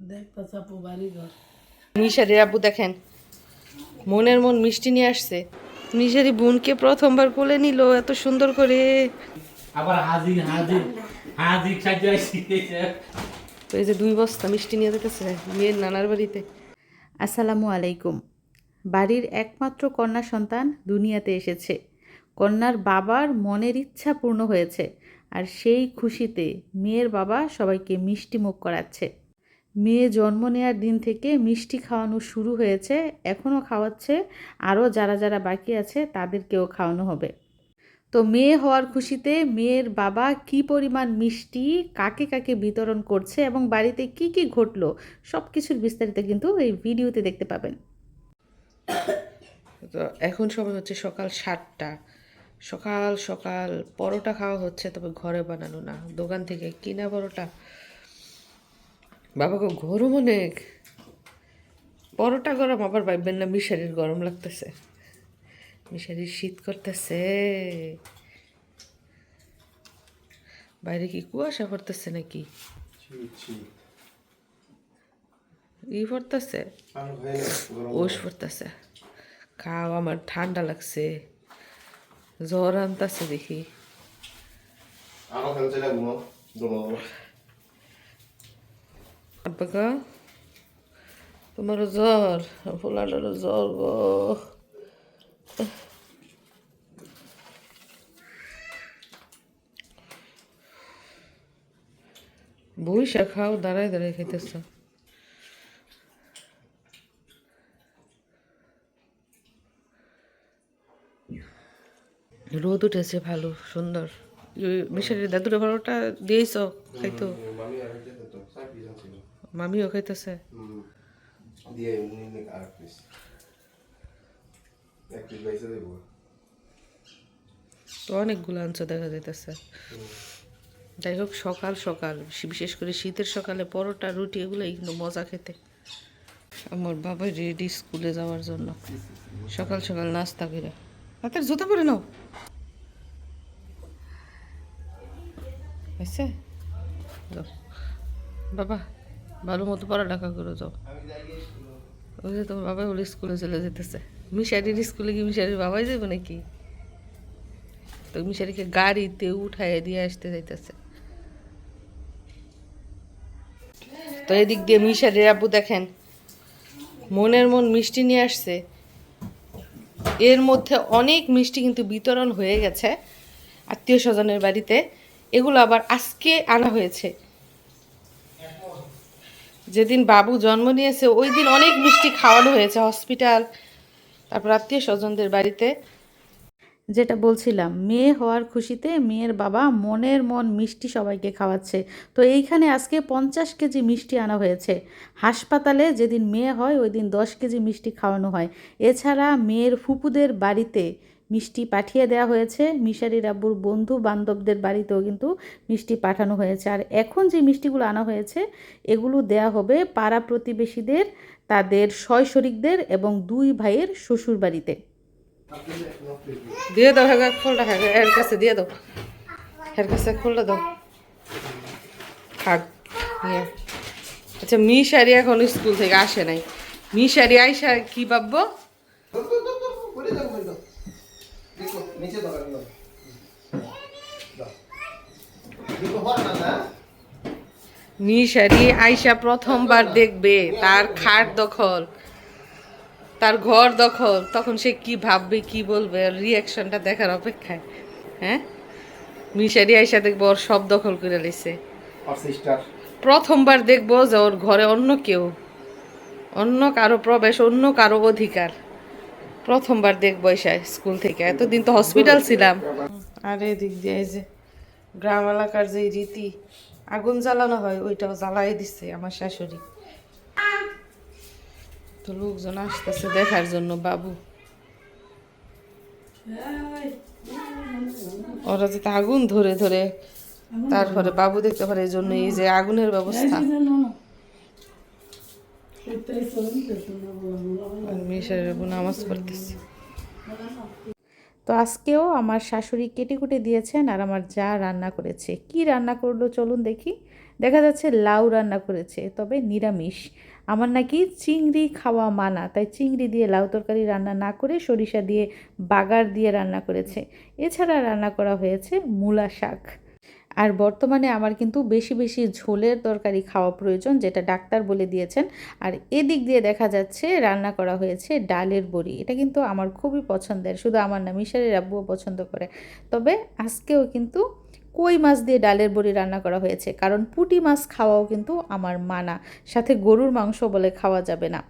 দেখতেছ আপু বাড়ি ঘর মিশারির আব্বু দেখেন মনের মন মিষ্টি নিয়ে আসছে। মিশারি বোনকে প্রথমবার কোলে নিল এত সুন্দর করে। আবার হাজি হাজি হাজি সাজাইছি তো এই যে 2 বস্তা মিষ্টি নিয়ে যেতেছে মেয়ের নানার বাড়িতে। আসসালামু আলাইকুম। বাড়ির একমাত্র কন্যা সন্তান দুনিয়াতে এসেছে। কন্যার বাবার মনের ইচ্ছা পূর্ণ হয়েছে, আর সেই খুশিতে মেয়ের বাবা সবাইকে মিষ্টি মুখ করাচ্ছে। মেয়ে জন্ম নেওয়ার দিন থেকে মিষ্টি খাওয়ানো শুরু হয়েছে, এখনও খাওয়াচ্ছে, আরও যারা যারা বাকি আছে তাদেরকেও খাওয়ানো হবে। তো মেয়ে হওয়ার খুশিতে মেয়ের বাবা কি পরিমাণ মিষ্টি কাকে কাকে বিতরণ করছে এবং বাড়িতে কি কি ঘটলো সব কিছুর বিস্তারিত কিন্তু এই ভিডিওতে দেখতে পাবেন। তো এখন সময় হচ্ছে সকাল 7টা। সকাল সকাল পরোটা খাওয়া হচ্ছে, তবে ঘরে বানানো না, দোকান থেকে কিনা পরোটা। বাবাকে গরম অনেক, পরোটা গরম আবার ভাববেন না মিশারির গরম লাগতেছে, মিশারির শীত করতেছে। বাইরে কি কুয়াশা পড়তেছে নাকি ই পড়তেছে, ওষ পড়তেছে। খাও, আমার ঠান্ডা লাগছে, জ্বর আনতেছে দেখি। আব্বাকা তোমারও জ্বর, ফোলাটারও জ্বর গো। বইসা খাও, দাঁড়ায় দাঁড়ায় খাইতেছ। রোদ উঠেছে ভালো সুন্দর। মিশারির দাদুর পরোটা দিয়েছ খাইতো, মামিও খাইতেছে। তো অনেকগুলো আনছো দেখা যাইতেছে। যাই হোক, সকাল সকাল বিশেষ করে শীতের সকালে পরোটা রুটি এগুলোই কিন্তু মজা খেতে। আমার বাবা রেডি স্কুলে যাওয়ার জন্য, সকাল সকাল নাস্তা করে। হাতের জুতা পরে নাও, হয়েছে? যাও বাবা, ভালো মতো পড়ালেখা করে যাও। ওই যে তোমার বাবা বলে স্কুলে চলে যেতেছে। মিশারির স্কুলে কি মিশারির বাবাই যাবে নাকি? তো মিশারিকে গাড়িতে উঠায় দিয়ে আসতে যাইতেছে। তো এদিক দিয়ে মিশারির আব্বু দেখেন মনের মন মিষ্টি নিয়ে আসছে। এর মধ্যে অনেক মিষ্টি কিন্তু বিতরণ হয়ে গেছে আত্মীয় স্বজনের বাড়িতে, এগুলো আবার আজকে আনা হয়েছে। যেদিন বাবু জন্ম নিয়েছে ওই দিন অনেক মিষ্টি খাওয়ানো হয়েছে হসপিটাল, তারপর আত্মীয় স্বজনদের বাড়িতে। যেটা বলছিলাম, মেয়ে হওয়ার খুশিতে মেয়ের বাবা মনের মন মিষ্টি সবাইকে খাওয়াচ্ছে। তো এইখানে আজকে 50 কেজি মিষ্টি আনা হয়েছে। হাসপাতালে যেদিন মেয়ে হয় ওই দিন 10 কেজি মিষ্টি খাওয়ানো হয়। এছাড়া মেয়ের ফুপুদের বাড়িতে মিষ্টি পাঠিয়ে দেওয়া হয়েছে, মিশারির আব্বুর বন্ধু বান্ধবদের বাড়িতেও কিন্তু মিষ্টি পাঠানো হয়েছে। আর এখন যে মিষ্টিগুলো আনা হয়েছে এগুলো দেয়া হবে পাড়া প্রতিবেশীদের, তাদের শরিকদের এবং 2 ভাইয়ের শ্বশুর বাড়িতে। দিয়ে দাও, হ্যাঁ ফলটা খাক, এর কাছে দিয়ে দাও, এর কাছে ফলটা দাও, খাক নিয়ে। আচ্ছা, মিশারি এখন স্কুল থেকে আসে নাই, মিশারি আইসা কি ভাববো? মিশারি আইসা প্রথমবার দেখবে তার খাট দখল, তার ঘর দখল, তখন সে কি ভাববে কি বলবে, রিয়াকশনটা দেখার অপেক্ষায়। হ্যাঁ, মিশারি আইসা দেখবো ওর সব দখল করে লাইছে। প্রথমবার দেখবো যে ওর ঘরে অন্য কেউ, অন্য কারো প্রবেশ, অন্য কারো অধিকার প্রথমবার দেখবো এসে স্কুল থেকে। এতদিন তো হসপিটাল ছিলাম। আর এদিক দিয়ে এই যে গ্রাম এলাকার যে রীতি আগুন জ্বালানো হয় ওইটাও জ্বালাই দিচ্ছে আমার শাশুড়ি। তো লোকজন আসতেছে দেখার জন্য বাবু, ওরা যাতে আগুন ধরে ধরে তারপরে বাবু দেখতে পারে, এই জন্য এই যে আগুনের ব্যবস্থা। মিশারের বোন নামাজ পড়তেছে। তো আজকেও আমার শাশুড়ি কেটে কুটে দিয়েছেন আর আমার যা রান্না করেছে। কি রান্না করলো চলুন দেখি। দেখা যাচ্ছে লাউ রান্না করেছে, তবে নিরামিষ। আমার নাকি চিংড়ি খাওয়া মানা, তাই চিংড়ি দিয়ে লাউ তরকারি রান্না না করে সরিষা দিয়ে বাগার দিয়ে রান্না করেছে। এছাড়া রান্না করা হয়েছে মূলা শাক। আর বর্তমানে আমার কিন্তু বেশি বেশি ঝোলের তরকারি খাওয়া প্রয়োজন, যেটা ডাক্তার বলে দিয়েছেন। আর এদিক দিয়ে দেখা যাচ্ছে রান্না করা হয়েছে ডালের বড়ি। এটা কিন্তু আমার খুবই পছন্দের, শুধু আমার না, মিশারের আব্বুও পছন্দ করে। তবে আজকেও কিন্তু কই মাছ দিয়ে ডালের বড়ি রান্না করা হয়েছে, কারণ পুঁটি মাছ খাওয়াও কিন্তু আমার মানা, সাথে গরুর মাংস বলে খাওয়া যাবে না।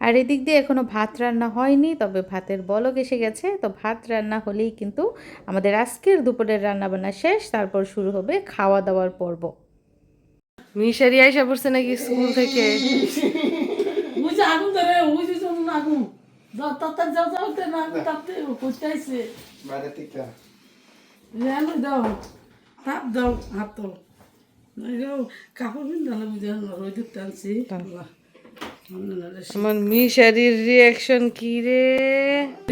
আর এদিক দিয়ে এখনও ভাত রান্না হয়নি, তবে ভাতের বলক এসে গেছে। তো ভাত রান্না হলেই কিন্তু আমাদের আজকের দুপুরের রান্নাবান্না শেষ, তারপর শুরু হবে খাওয়া দাওয়ার পর্ব। মিশারি আইসা পড়ছে নাকি স্কুল থেকে? ওই যে আগুন ধরে, ওই যে যেমন আগুন যাও তাড়াতাড়ি যাও যাও তে না আগুন তাপতে করতে আইছে বাইরে থেকে জানো দাও তাপ দাও হাত তো যাও কাপড় পিন্ধানো বুঝে রোদ টানছি আমার মিশারির রিয়াকশন কি রে?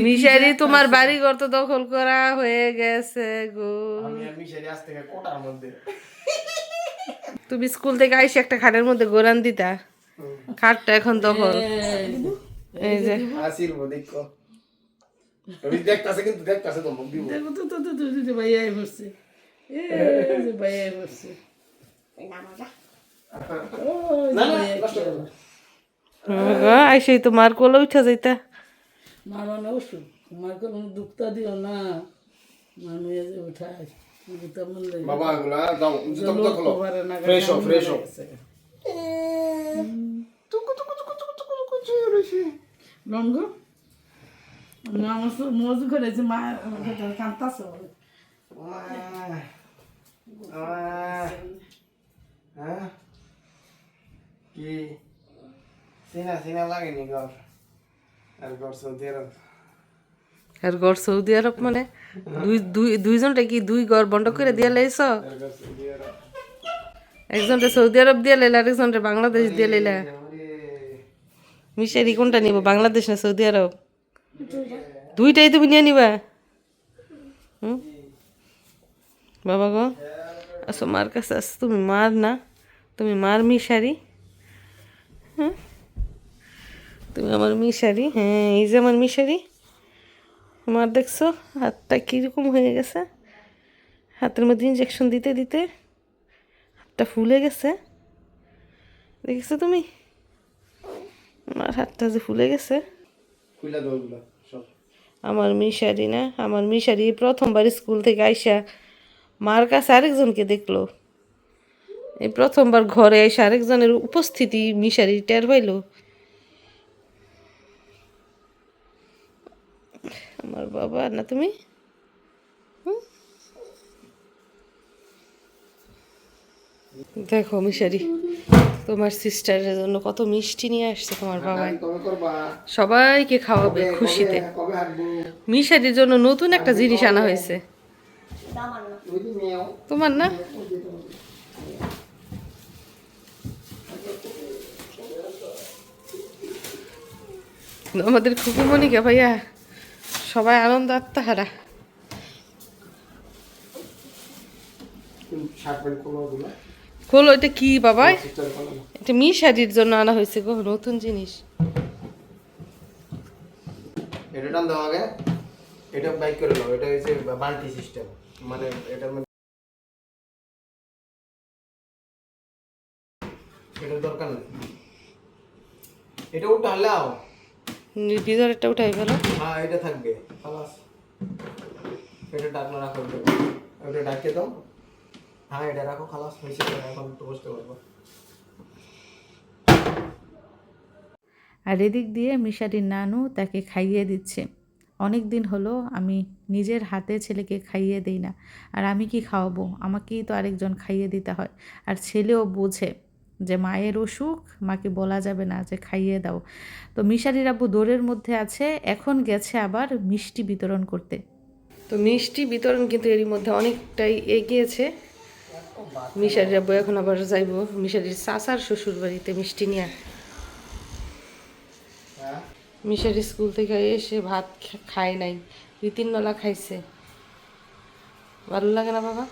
মিশারি, তোমার বাড়ি ঘর তো দখল করা হয়ে গেছে গো। আমি আর মিশারি আজ থেকে কোটার মধ্যে তুমি স্কুল থেকে আইসে একটা খাটের মধ্যে গোরান দিতা, খাটটা এখন দখল। এই যে আসির মধ্যে দেখো ওই দেখতাছে, কিন্তু দেখতাছে তো মুখ দিব দেখো তো তো তো তো ভাইয়াই বসছে যে ভাইয়াই বসছে না না কষ্ট করো আইসেই তো মার কোলে উঠা যাইতা। মারো না ওষুধ তোমার কোনো দুঃখটা দিও না মানুষ উঠায় দুটা মূল্য বাবা গুলা দাও জুতো তো খোলো ফ্রেশ হও ফ্রেশ হও টুকু টুকু টুকু টুকু টুকু টুকু চুরুছি লঙ্গ আমার মজু করেছে মা কান্তাছে হ্যাঁ কি সিনা সিনা লাগেনি ঘর আর ঘর সৌদি আরব আর ঘর সৌদি আরব মানে দুইজনটা কি দুই ঘর বন্ধ করে দিয়ে লাইছ? আর ঘর সৌদি আরব একজনটা সৌদি আরব দিয়ে লাইলা, আরেকজনটা বাংলাদেশ দিয়ে লাইলা। মিশারি কোনটা নিব, বাংলাদেশ না সৌদি আরব? দুইটাই তুমি নিয়ে নিবা? বাবা গো, আসো মার কাছে আসো। তুমি মার না, তুমি মার মিশারি। হ্যাঁ, তুমি আমার মিশারি। হ্যাঁ, এই যে আমার মিশারি। আমার দেখছো হাতটা কীরকম হয়ে গেছে, হাতের মধ্যে ইঞ্জেকশন দিতে দিতে হাতটা ফুলে গেছে। দেখেছো তুমি আমার হাতটা যে ফুলে গেছে? খুইলা দাও গুলা সব আমার মিশারি না, আমার মিশারি প্রথমবার স্কুল থেকে আইসা মার কাছে আরেকজনকে দেখলো। এই প্রথমবার ঘরে এসে আরেকজনের উপস্থিতি মিশারি টের পাইলো। আমার বাবা না তুমি? দেখো মিশারি, তোমার সিস্টারের জন্য কত মিষ্টি নিয়ে আসছে তোমার বাবা। কবে করবা সবাইকে খাওয়াবে খুশিতে। কবে হাঁটবো মিশারির জন্য নতুন একটা জিনিস আনা হয়েছে। ওই যে মেও তোমার না? আমাদের খুকুমণিকে ভাইয়া সবাই আনন্দ আত্মাহারা। শার্ট প্যান্ট খোলো গুলা খোলো, এটা কি বাবা? সিস্টার খোলো না এটা মিশারির জন্য আনা হয়েছে গো, নতুন জিনিস। এটা টান দাও আগে, এটা বাইক করে নাও। এটা হচ্ছে বাল্টি সিস্টেম, মানে এটার মধ্যে এটার দরকার নেই। এটা উঠালাও, ভিতরেরটা উঠাই ফেলো। হ্যাঁ এটা থাকবে খালাস। এটা ডাকনা রাখো, এটা ডাকে দাও। হ্যাঁ এটা রাখো, খালাস হয়েছে। এখন একটু বসতে পারবো। আর এদিক দিয়ে মিশারির নানু তাকে খাইয়ে দিচ্ছে। অনেক দিন হলো আমি নিজের হাতে ছেলেকে খাইয়ে দিই না। আর আমি কি খাওয়াবো, আমাকেই তো আরেকজন খাইয়ে দিতে হয়। আর ছেলেও বোঝে যে মায়ের অসুখ, মাকে বলা যাবে না যে খাইয়ে দাও। তো মিশারির আব্বু দৌড়ের মধ্যে আছে, এখন গেছে আবার মিষ্টি বিতরণ করতে। তো মিষ্টি বিতরণ কিন্তু এরই মধ্যে অনেকটাই এগিয়েছে। মিশারির আব্বু এখন আবার যাইব মিশারির চাচার শ্বশুর বাড়িতে মিষ্টি নিয়ে। মিশারি স্কুল থেকে এসে ভাত খায় নাই, 2-3 বেলা খাইছে। ভালো লাগে না বাবা?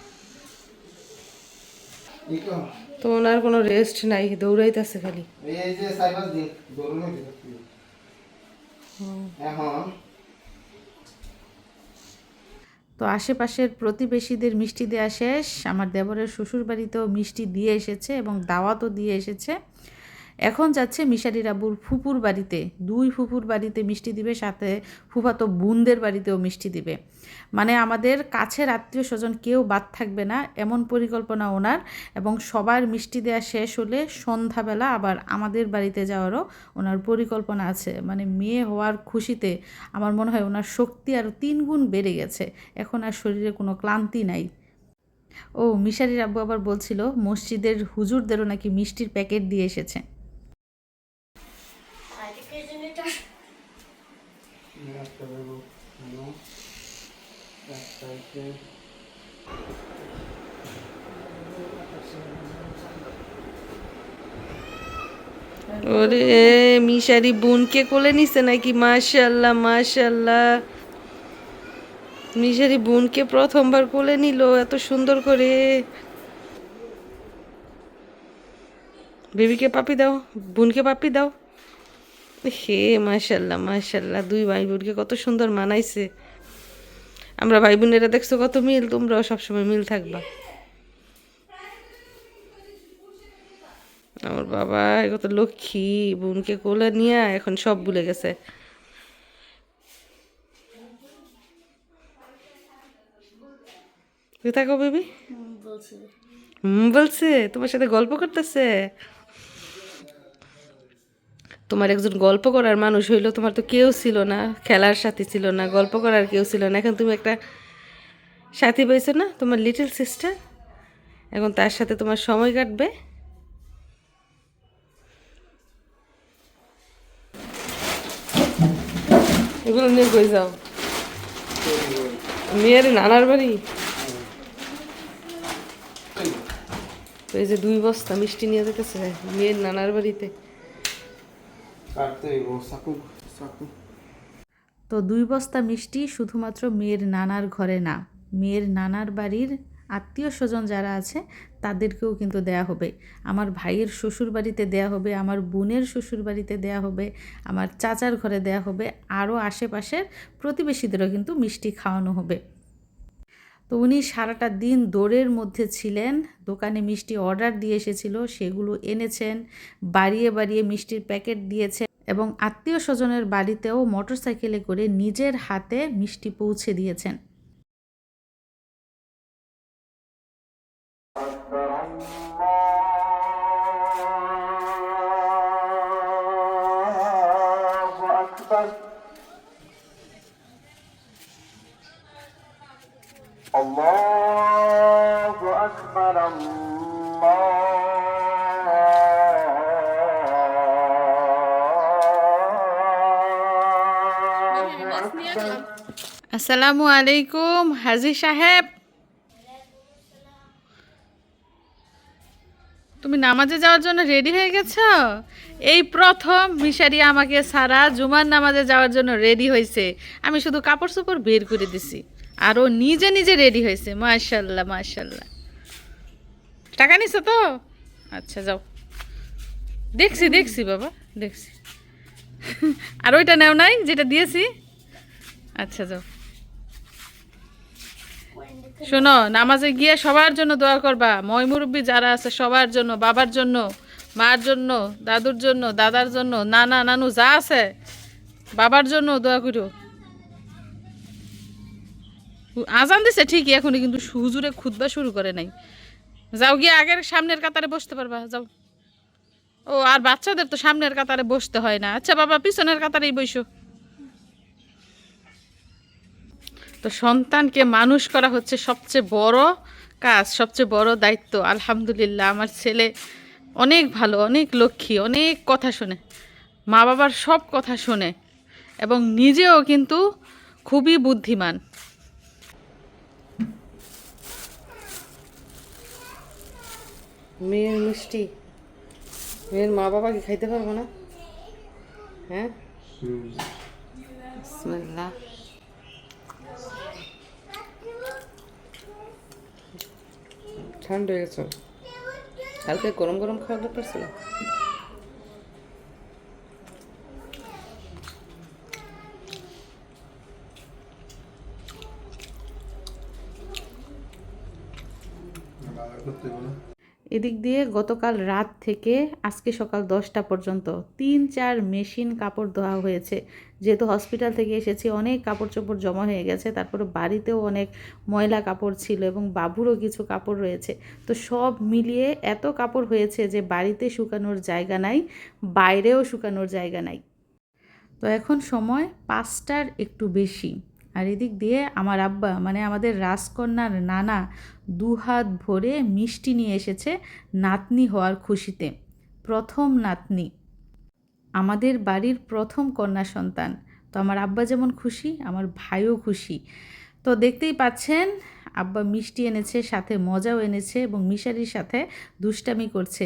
তো ওনার কোনো রেস্ট নাই, দৌড়াইতেছে খালি। এই যে 4-5 দিন দৌড়ানো দিতে এখন তো আশেপাশের প্রতিবেশীদের মিষ্টি দেওয়া শেষ। আমার দেবরের শ্বশুর বাড়িতেও মিষ্টি দিয়ে এসেছে এবং দাওয়াতও দিয়ে এসেছে। এখন যাচ্ছে মিশারির আব্বুর ফুপুর বাড়িতে, 2 ফুপুর বাড়িতে মিষ্টি দিবে, সাথে ফুফাতো বোনদের বাড়িতেও মিষ্টি দিবে। মানে আমাদের কাছের আত্মীয় স্বজন কেউ বাদ থাকবে না, এমন পরিকল্পনা ওনার। এবং সবার মিষ্টি দেওয়া শেষ হলে সন্ধ্যাবেলা আবার আমাদের বাড়িতে যাওয়ারও ওনার পরিকল্পনা আছে। মানে মেয়ে হওয়ার খুশিতে আমার মনে হয় ওনার শক্তি আরও 3 গুণ বেড়ে গেছে, এখন আর শরীরে কোনো ক্লান্তি নাই। ও মিশারির আব্বু আবার বলছিল মসজিদের হুজুরদেরও নাকি মিষ্টির প্যাকেট দিয়ে এসেছে। একটা দেবো হ্যালো একটা আছে ওরে মিশারি বোনকে কোলে নিছে নাকি? মাশাল্লাহ মাশাল্লাহ, মিশারি বোনকে প্রথমবার কোলে নিল এত সুন্দর করে। বেবিকে পাপি দাও, বোনকে পাপি দাও। হে মাশাল্লাহ মাশাল্লাহ, 2 ভাই বোনকে কত সুন্দর মানাইছে। আমরা ভাই বোনেরা দেখছো কত মিল, তোমরাও সবসময় মিল থাকবা। আমার বাবা কত লক্ষ্মী, বোনকে কোলে নিয়ে এখন সব ভুলে গেছে। থাকো বেবি, বলছে তোমার সাথে গল্প করতেছে। তোমার একজন গল্প করার মানুষ হইলো, তোমার তো কেউ ছিল না, খেলার সাথী ছিল না, গল্প করার কেউ ছিল না। এখন তুমি একটা সাথী পেয়েছো না, তোমার লিটল সিস্টার, এখন তার সাথে তোমার সময় কাটবে। এগুলো নিয়ে কই যাও? মেয়ের নানার বাড়ি। তো এই যে 2 বস্তা মিষ্টি নিয়ে যেতেছে মেয়ের নানার বাড়িতে। কাটতে হইব চাকু চাকু। তো 2 বস্তা মিষ্টি শুধুমাত্র মেয়ের নানার ঘরে না, মেয়ের নানার বাড়ির আত্মীয় স্বজন যারা আছে তাদেরকেও কিন্তু দেয়া হবে। আমার ভাইয়ের শ্বশুর বাড়িতে দেয়া হবে, আমার বোনের শ্বশুর বাড়িতে দেয়া হবে, আমার চাচার ঘরে দেয়া হবে, আরও আশেপাশের প্রতিবেশীদেরও কিন্তু মিষ্টি খাওয়ানো হবে। তো উনি সারাটা দিন দৌড়ের মধ্যে ছিলেন, দোকানে মিষ্টি অর্ডার দিয়ে এসেছিল, সেগুলো এনেছেন, বাড়িয়ে বাড়িয়ে মিষ্টির প্যাকেট দিয়েছেন এবং আত্মীয় স্বজনের বাড়িতেও মোটরসাইকেলে করে নিজের হাতে মিষ্টি পৌঁছে দিয়েছেন। الله أكبر আসসালামু আলাইকুম হাজি সাহেব, তুমি নামাজে যাওয়ার জন্য রেডি হয়ে গেছো? এই প্রথম মিশারি আমাকে সারা জুমার নামাজে যাওয়ার জন্য রেডি হয়েছে। আমি শুধু কাপড় চোপড় বের করে দিছি আর ও নিজে নিজে রেডি হয়েছে। মাশাল্লাহ মাশাল্লাহ। টাকা নিছো তো? আচ্ছা যাও। দেখছি দেখছি বাবা দেখছি। আর ওইটা নেও নাই যেটা দিয়েছি? আচ্ছা যাও। শোনো, নামাজে গিয়ে সবার জন্য দোয়া করবা, ময় মুরব্বী যারা আছে সবার জন্য, বাবার জন্য, মার জন্য, দাদুর জন্য, দাদার জন্য, নানা নানু যা আছে বাবার জন্য দোয়া করো। আজান দিছে ঠিকই, এখনই কিন্তু হুজুরে খুতবা শুরু করে নাই। যাও গিয়ে আগের সামনের কাতারে বসতে পারবা, যাও। ও আর বাচ্চাদের তো সামনের কাতারে বসতে হয় না। আচ্ছা বাবা পিছনের কাতারেই বসো। তো সন্তানকে মানুষ করা হচ্ছে সবচেয়ে বড় কাজ, সবচেয়ে বড় দায়িত্ব। আলহামদুলিল্লাহ আমার ছেলে অনেক ভালো, অনেক লক্ষ্মী, অনেক কথা শোনে, মা বাবার সব কথা শোনে এবং নিজেও কিন্তু খুবই বুদ্ধিমান। মেয়ের মিষ্টি, মেয়ের মা বাবা কি খাইতে পারবো না? হ্যাঁ বিসমিল্লাহ। ঠান্ডা হয়ে গেছে, কালকে গরম গরম খাওয়া দরকার ছিল। এদিক দিয়ে গতকাল রাত থেকে আজকে সকাল 10টা পর্যন্ত 3-4 মেশিন কাপড় ধোয়া হয়েছে। যেহেতু হসপিটাল থেকে এসেছি অনেক কাপড় চোপড় জমা হয়ে গেছে, তারপরে বাড়িতেও অনেক ময়লা কাপড় ছিল এবং বাবুরও কিছু কাপড় রয়েছে। তো সব মিলিয়ে এত কাপড় হয়েছে যে বাড়িতে শুকানোর জায়গা নাই, বাইরেও শুকানোর জায়গা নাই। তো এখন সময় 5টার একটু বেশি, আর এদিক দিয়ে আমার আব্বা মানে আমাদের রাজকন্যার নানা 2 হাত ভরে মিষ্টি নিয়ে এসেছে নাতনি হওয়ার খুশিতে। প্রথম নাতনি, আমাদের বাড়ির প্রথম কন্যা সন্তান। তো আমার আব্বা যেমন খুশি, আমার ভাইও খুশি। তো দেখতেই পাচ্ছেন আব্বা মিষ্টি এনেছে, সাথে মজাও এনেছে এবং মিশারির সাথে দুষ্টামি করছে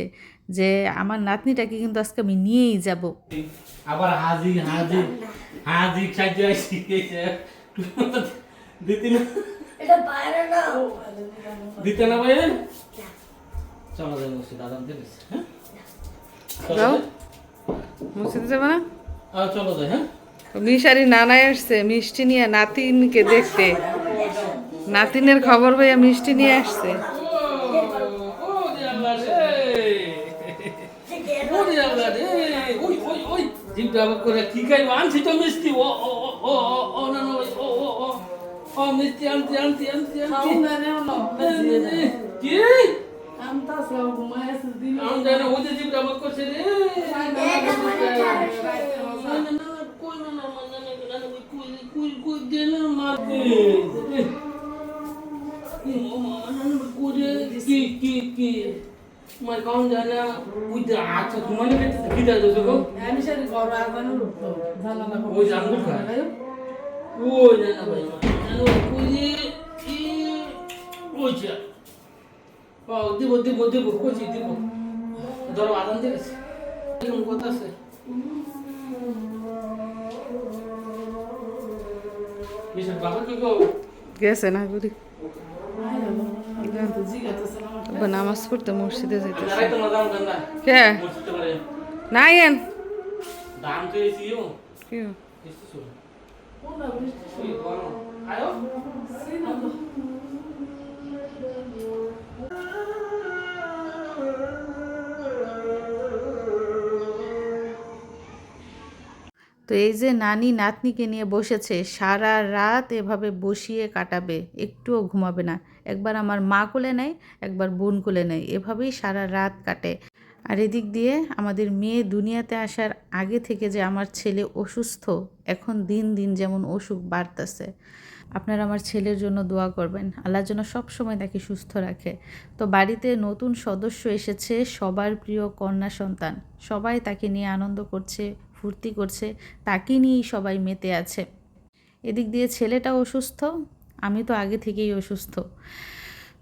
যে আমার নাতনিটাকে কিন্তু আজকে আমি নিয়েই যাব। আবার হাজি হাজি হাজি সাহায্য দিতে না, এটা বাইরে না দিতে না ভাই। চলো যাই বসে দাদা দিস। হ্যাঁ যাও, মসজিদে যাবে না? চলো যাই। হ্যাঁ মিশারি নানায় আসছে মিষ্টি নিয়ে নাতিনকে দেখতে, নাতিনের খবর পাইয়া মিষ্টি নিয়ে আসছে। জিপটা আবার করে কি খাইব? আনছি তো মিষ্টি। ও ও ও ও ও না না ও ও ও ও মিষ্টি আনছি আনছি আনছি আনছি। কি আমতাছে ঘুমাইছে দিন আমরা না ওই জিপটা আবার করছে রে। কই না না না না না কুই কুই কুই দেন মার দে। কি কি কি মার কোন জানা উইতে আচ্ছা তোমার কি দাও গো? আমি সারি ঘর আগানো উঠতো জানালা ওই জানবো খায় ওই না না ভাই জানো কই কি ওইটা ও দিব দিব দিব কইছি দিব ধরো আদান দিস এরকম কথা আছে মিশন বাবা কি গো গেছে না বুড়ি, জিগাতেছে আব্বা নামাজ পড়তে মসজিদে যাইতেছে। আরে তো দাম দেন না কে মসজিদে পারে না এন দাম তো এসিও কি এসি শুন কোনটা বৃষ্টি ওই বলো আয়ো সিনা তো তো এই যে নানি নাতনিকে নিয়ে বসেছে, সারা রাত এভাবে বসিয়ে কাটাবে, একটুও ঘুমাবে না। একবার আমার মা কোলে নেয়, একবার বোন কোলে নেয়, এভাবেই সারা রাত কাটে। আর এদিক দিয়ে আমাদের মেয়ে দুনিয়াতে আসার আগে থেকে যে আমার ছেলে অসুস্থ, এখন দিন দিন যেমন অসুখ বাড়তেছে। আপনারা আমার ছেলের জন্য দোয়া করবেন, আল্লাহর জন্য সব সময় তাকে সুস্থ রাখে। তো বাড়িতে নতুন সদস্য এসেছে, সবার প্রিয় কন্যা সন্তান, সবাই তাকে নিয়ে আনন্দ করছে, ফুর্তি করছে, তাকে নিয়েই সবাই মেতে আছে। এদিক দিয়ে ছেলেটা অসুস্থ, আমি তো আগে থেকেই অসুস্থ।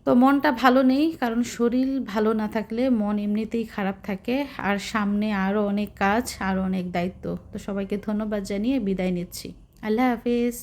তো মনটা ভালো নেই, কারণ শরীর ভালো না থাকলে মন এমনিতেই খারাপ থাকে। আর সামনে আরও অনেক কাজ, আরও অনেক দায়িত্ব। তো সবাইকে ধন্যবাদ জানিয়ে বিদায় নিচ্ছি। আল্লাহ হাফিজ।